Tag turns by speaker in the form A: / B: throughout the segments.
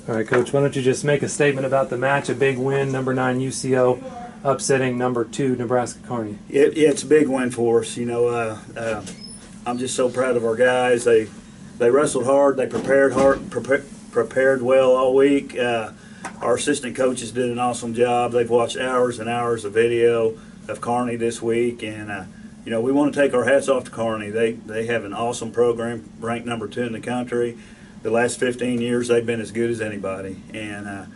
A: All right, Coach, why don't you just make a statement about the match, a big win, number 9 UCO upsetting number 2 Nebraska-Kearney.
B: It's a big win for us. I'm just so proud of our guys. They wrestled hard. They prepared well all week. Our assistant coaches did an awesome job. They've watched hours and hours of video of Kearney this week, and we want to take our hats off to Kearney. They have an awesome program, ranked number 2 in the country. The last 15 years, they've been as good as anybody, and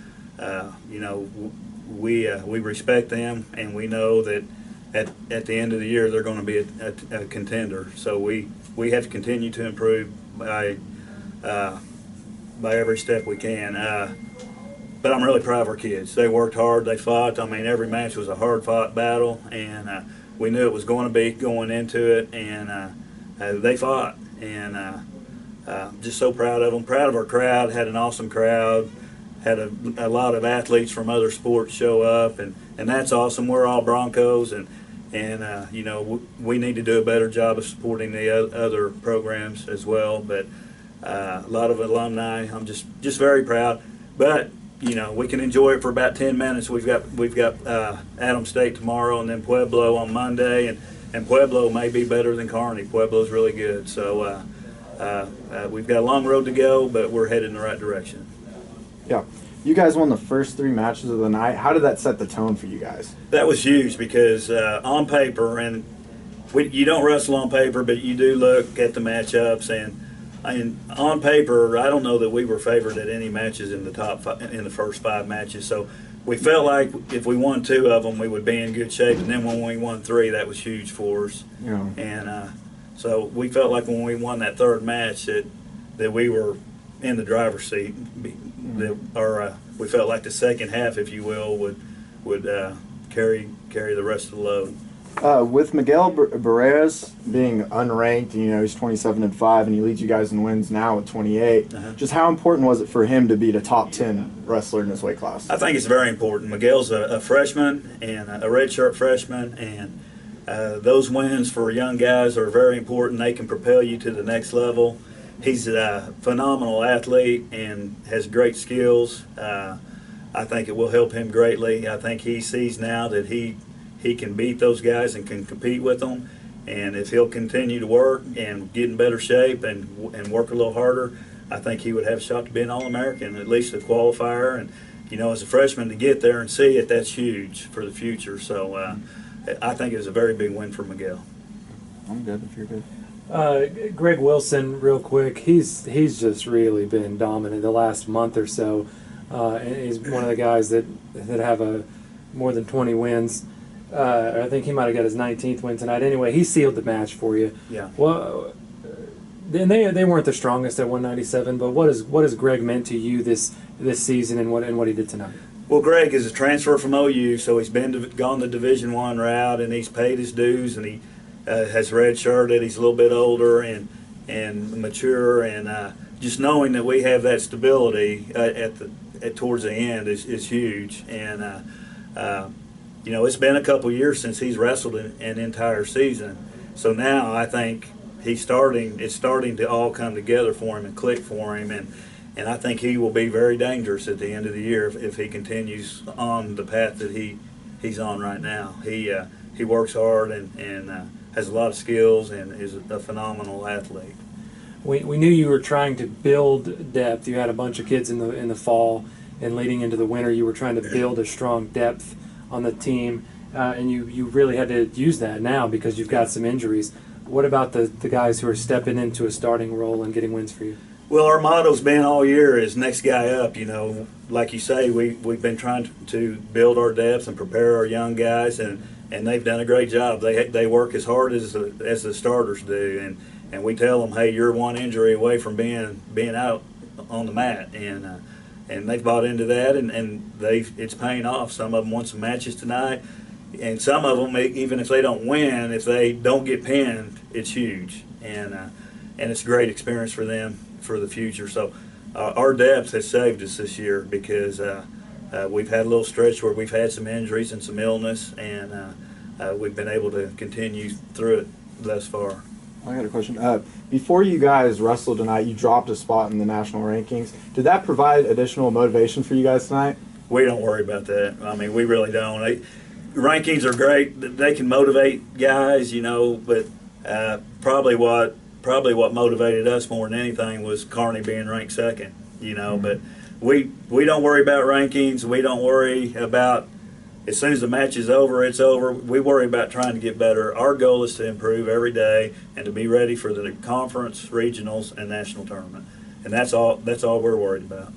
B: we respect them, and we know that at the end of the year they're going to be a contender. So we have to continue to improve by every step we can. But I'm really proud of our kids. They worked hard. They fought. I mean, every match was a hard-fought battle, and we knew it was going to be going into it, and they fought. And just so proud of them. Proud of our crowd. Had an awesome crowd. Had a lot of athletes from other sports show up, and that's awesome. We're all Bronchos, and we need to do a better job of supporting the other programs as well. But a lot of alumni. I'm just very proud. But we can enjoy it for about 10 minutes. We've got Adams State tomorrow, and then Pueblo on Monday, and Pueblo may be better than Kearney. Pueblo's really good. So we've got a long road to go, but we're headed in the right direction.
C: Yeah. You guys won the first 3 matches of the night. How did that set the tone for you guys?
B: That was huge because on paper, and you don't wrestle on paper, but you do look at the matchups, and on paper, I don't know that we were favored at any matches in the first 5 matches. So we felt like if we won 2 of them, we would be in good shape. And then when we won 3, that was huge for us.
C: Yeah.
B: And so we felt like when we won that 3rd match that we were in the driver's seat. We felt like the second half, if you will, would carry the rest of the load.
C: With Miguel Barreras being unranked, he's 27-5, and he leads you guys in wins now with 28. Just how important was it for him to beat a top 10 wrestler in this weight class?
B: I think it's very important. Miguel's a freshman and a redshirt freshman, and those wins for young guys are very important. They can propel you to the next level. He's a phenomenal athlete and has great skills. I think it will help him greatly. I think he sees now that he can beat those guys and can compete with them. And if he'll continue to work and get in better shape and work a little harder, I think he would have a shot to be an All-American, at least a qualifier. And, as a freshman to get there and see it, that's huge for the future. So I think it was a very big win for Miguel.
C: I'm good if you're good.
A: Greg Wilson, real quick, he's just really been dominant the last month or so. And he's one of the guys that have more than 20 wins. I think he might have got his 19th win tonight. Anyway, he sealed the match for you.
B: Yeah.
A: Well, and they weren't the strongest at 197, but what has Greg meant to you this season and what he did tonight?
B: Well, Greg is a transfer from OU, so he's gone the Division I route, and he's paid his dues, and he has redshirted. He's a little bit older and mature, and just knowing that we have that stability towards the end is huge. And it's been a couple years since he's wrestled an entire season, so now I think it's starting to all come together for him and click for him, and I think he will be very dangerous at the end of the year if he continues on the path that he's on right now. He works hard and has a lot of skills and is a phenomenal athlete.
A: We knew you were trying to build depth. You had a bunch of kids in the fall, and leading into the winter, you were trying to build a strong depth on the team, and you really had to use that now because you've got some injuries. What about the guys who are stepping into a starting role and getting wins for you?
B: Well, our motto's been all year is next guy up. Like you say, we've been trying to build our depth and prepare our young guys, and they've done a great job. They work as hard as the starters do, and we tell them, hey, you're one injury away from being out on the mat, and they've bought into that, and it's paying off. Some of them won some matches tonight, and some of them, even if they don't win, if they don't get pinned, it's huge, and it's a great experience for them for the future. So our depth has saved us this year because we've had a little stretch where we've had some injuries and some illness, and we've been able to continue through it thus far.
C: I got a question. Before you guys wrestled tonight, you dropped a spot in the national rankings. Did that provide additional motivation for you guys tonight?
B: We don't worry about that. I mean, we really don't. Rankings are great. They can motivate guys, you know, but probably what motivated us more than anything was Kearney being ranked second, you know. But we don't worry about rankings. We don't worry about, as soon as the match is over, it's over. We worry about trying to get better. Our goal is to improve every day and to be ready for the conference, regionals, and national tournament. And that's all we're worried about.